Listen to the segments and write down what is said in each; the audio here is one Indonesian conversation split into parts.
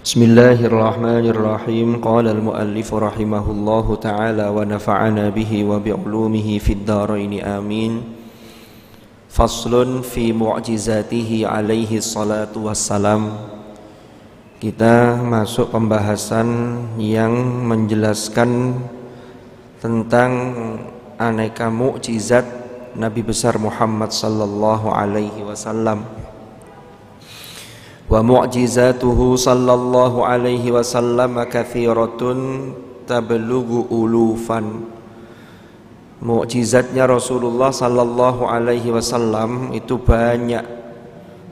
Bismillahirrahmanirrahim. Qala al-muallif rahimahullahu ta'ala wa nafa'ana bihi wa bi'ulumihi fid dharaini amin. Faslun fi mu'jizatihi alaihi salatu wassalam. Kita masuk pembahasan yang menjelaskan tentang aneka mukjizat Nabi besar Muhammad sallallahu alaihi wasallam. Wa mu'jizatuhu sallallahu alaihi wasallam kathiratun tablughu ulufan. Mukjizatnya Rasulullah sallallahu alaihi wasallam itu banyak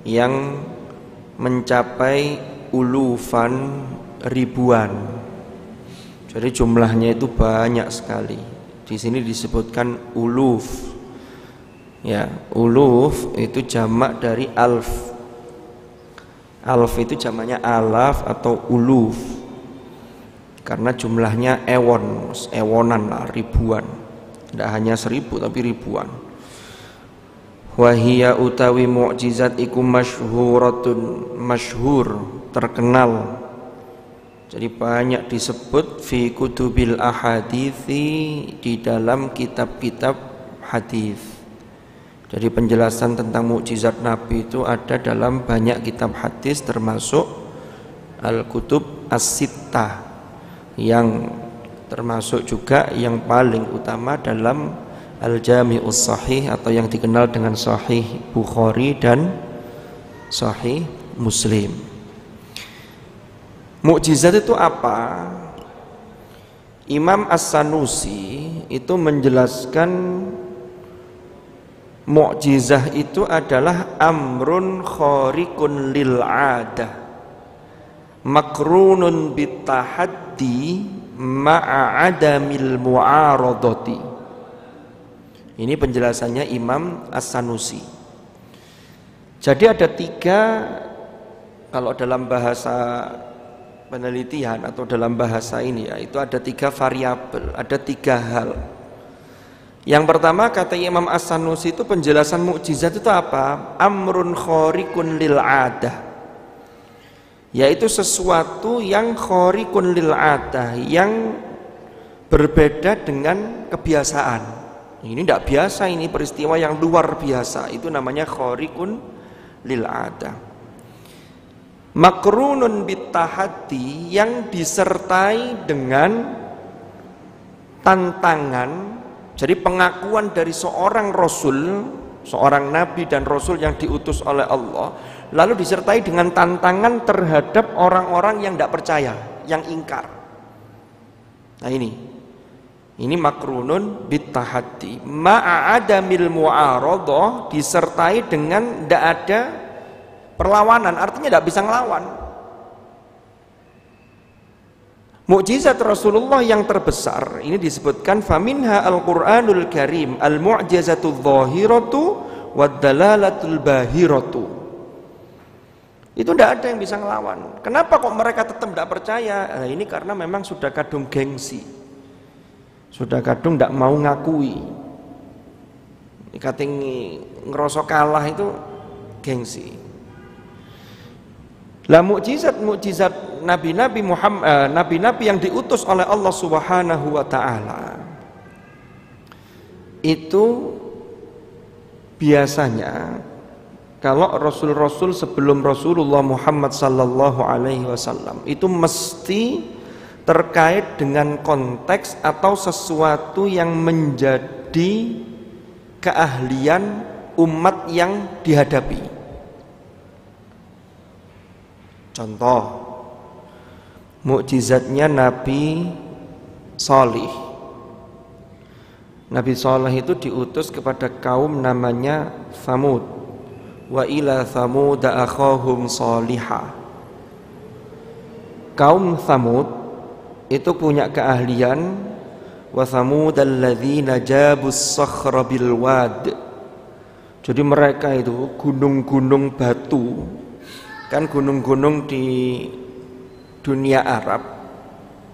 yang mencapai ulufan, ribuan. Jadi jumlahnya itu banyak sekali. Di sini disebutkan uluf. Ya, uluf itu jamak dari alf. Alf itu jamaknya alaf atau uluf, karena jumlahnya ewonan lah, ribuan. Tidak hanya 1000 tapi ribuan. Wahia utawi mukjizat iku masyhuratun, masyhur, terkenal. Jadi banyak disebut fi kutubil ahadithi, di dalam kitab-kitab hadis. Jadi penjelasan tentang mukjizat Nabi itu ada dalam banyak kitab hadis, termasuk Al-Kutub As-Sittah, yang termasuk juga yang paling utama dalam Al-Jami'us Sahih atau yang dikenal dengan Sahih Bukhari dan Sahih Muslim. Mukjizat itu apa? Imam As-Sanusi itu menjelaskan mukjizah itu adalah amrun khariqun lil adah makrunun bitahaddi ma'a adamil mu'aradati. Ini penjelasannya Imam As-Sanusi. Jadi ada 3, kalau dalam bahasa penelitian atau dalam bahasa ini ya, itu ada 3 variabel, ada 3 hal. Yang pertama kata Imam As-Sanusi itu penjelasan mukjizat itu apa? Amrun khariqun lil adah, yaitu sesuatu yang khariqun lil adah, yang berbeda dengan kebiasaan. Ini tidak biasa, ini peristiwa yang luar biasa, itu namanya khariqun lil adah. Makrunun bitahaddi, yang disertai dengan tantangan. Jadi pengakuan dari seorang Rasul, seorang Nabi dan Rasul yang diutus oleh Allah, lalu disertai dengan tantangan terhadap orang-orang yang tidak percaya, yang ingkar. Nah ini makrunun bitahaddi ma'a adamil mu'aradhah, disertai dengan tidak ada perlawanan, artinya tidak bisa ngelawan. Mukjizat Rasulullah yang terbesar ini disebutkan faminha al-Qur'anul Karim al-mu'jizatul zahiratu wad-dalalatul bahiratu. Itu tidak ada yang bisa ngelawan. Kenapa kok mereka tetap tidak percaya? Nah, ini karena memang sudah kadung gengsi, sudah kadung tidak mau ngakui. Kating ngerosok kalah itu gengsi. Lah mukjizat nabi-nabi Muhammad, nabi-nabi yang diutus oleh Allah Subhanahu wa taala itu biasanya kalau rasul-rasul sebelum Rasulullah Muhammad sallallahu alaihi wasallam itu mesti terkait dengan konteks atau sesuatu yang menjadi keahlian umat yang dihadapi. Contoh, mukjizatnya Nabi Salih. Nabi Salih itu diutus kepada kaum namanya Thamud. Wa ila Thamud akhahum Salihah. Kaum Thamud itu punya keahlian, wa Thamud alladzina jabus sakhra bil wad. Jadi mereka itu gunung-gunung batu. Kan gunung-gunung di dunia Arab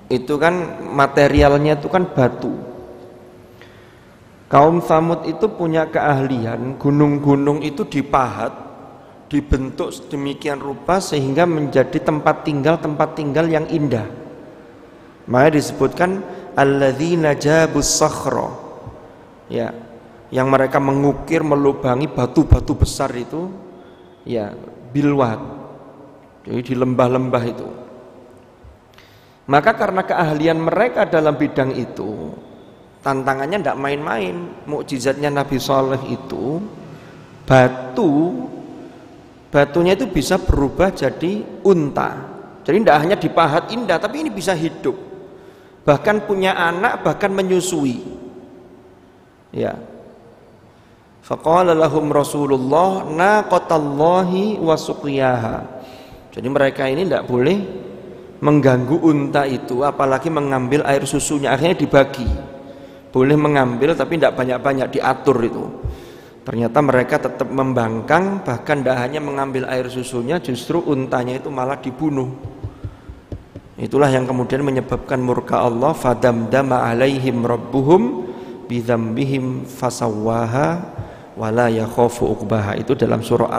itu kan materialnya itu kan batu. Kaum Tsamud itu punya keahlian gunung-gunung itu dipahat dibentuk sedemikian rupa sehingga menjadi tempat tinggal yang indah. Maka disebutkan alladzina jabus sakhra, ya, yang mereka mengukir melubangi batu-batu besar itu, ya, bilwat, jadi di lembah-lembah itu. Maka karena keahlian mereka dalam bidang itu, tantangannya tidak main-main. Mukjizatnya Nabi Saleh itu, batunya itu bisa berubah jadi unta. Jadi tidak hanya dipahat indah, tapi ini bisa hidup, bahkan punya anak, bahkan menyusui. Ya. Faqala lahum Rasulullah naqatallahi wa suqiyaha. Jadi mereka ini tidak boleh mengganggu unta itu, apalagi mengambil air susunya. Akhirnya dibagi, boleh mengambil tapi tidak banyak-banyak, diatur itu. Ternyata mereka tetap membangkang, bahkan tidak hanya mengambil air susunya, justru untanya itu malah dibunuh. Itulah yang kemudian menyebabkan murka Allah, fadamdama alaihim rabbuhum bidzambihim fasawwaha wala yakhafu uqbaha. Itu dalam surah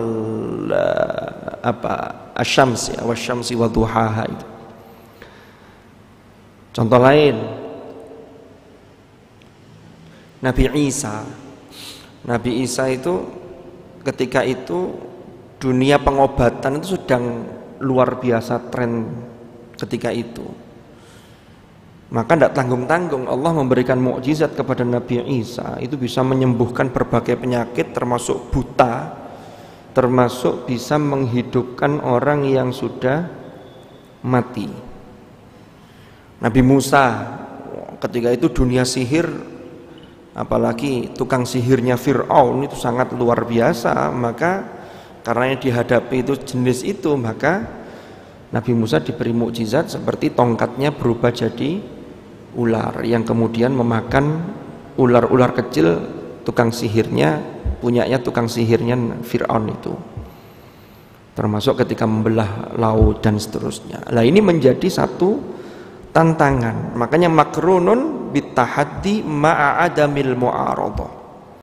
Asy-Syams, ya, wasyamsi wadhuhaha itu. Contoh lain, Nabi Isa itu ketika itu dunia pengobatan itu sedang luar biasa tren ketika itu. Maka tidak tanggung-tanggung Allah memberikan mukjizat kepada Nabi Isa, itu bisa menyembuhkan berbagai penyakit termasuk buta, termasuk bisa menghidupkan orang yang sudah mati. Nabi Musa ketika itu dunia sihir, apalagi tukang sihirnya Fir'aun itu sangat luar biasa. Maka karena yang dihadapi itu jenis itu, maka Nabi Musa diberi mukjizat seperti tongkatnya berubah jadi ular yang kemudian memakan ular-ular kecil tukang sihirnya, punyanya tukang sihirnya Fir'aun itu, termasuk ketika membelah laut dan seterusnya. Nah, ini menjadi satu tantangan. Makanya makrunun bitahaddi ma'a adamil mu'aradah.